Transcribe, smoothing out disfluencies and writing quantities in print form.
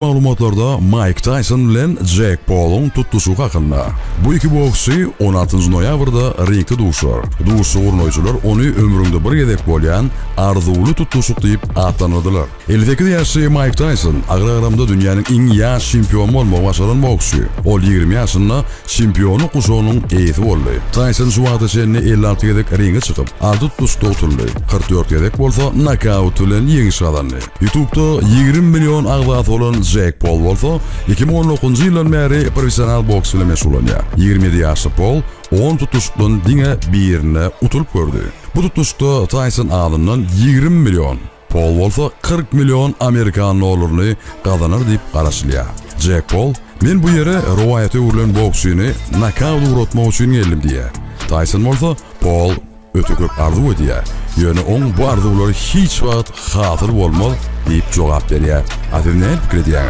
Ma'lumotlarda Mike Tyson bilen Jack Paul'un tutuşu hakkında. Bu iki boksçu 16 noyabrda ringde duşar. Duşu urnoyçular onu ömründe bir gedek bolyan arzulu tutuşuk deyip atlanırdılar. 52 yaşlı Mike Tyson agraramda dünyanın en yaş şampiyon olma başaran boksçu. O 20 yaşında şampiyonu kuşağının eğiti oldu. Tyson şu vaqtda seni 56 gedek ringe çıkıp ardı tutuşta oturdu. 44 gedek bolsa knockout bilen yeğiş kazandı. YouTube'da 20 milyon ağzat olan Jack Paul bolsa 2019 yıldan beri profesyonel boks ile meşgul oluyor. 27 yaşlı Paul 10 tutuşuktan dine birine utulup gördü. Bu tutuşta Tyson ağlından 20 milyon, Paul bolsa 40 milyon Amerikan dolarını kazanır deyip karşılıyor. Jack Paul, "Men bu yere rivayete uğrulan boksçunu knockout uğratmak için geldim" diye. Tyson bolsa, "Paul öte köp arzu ediyor. Yani on bu arzuları hiç vaqt hatır olmalı" deyip cevap veriyor. Adını ne fikir ediyorsunuz?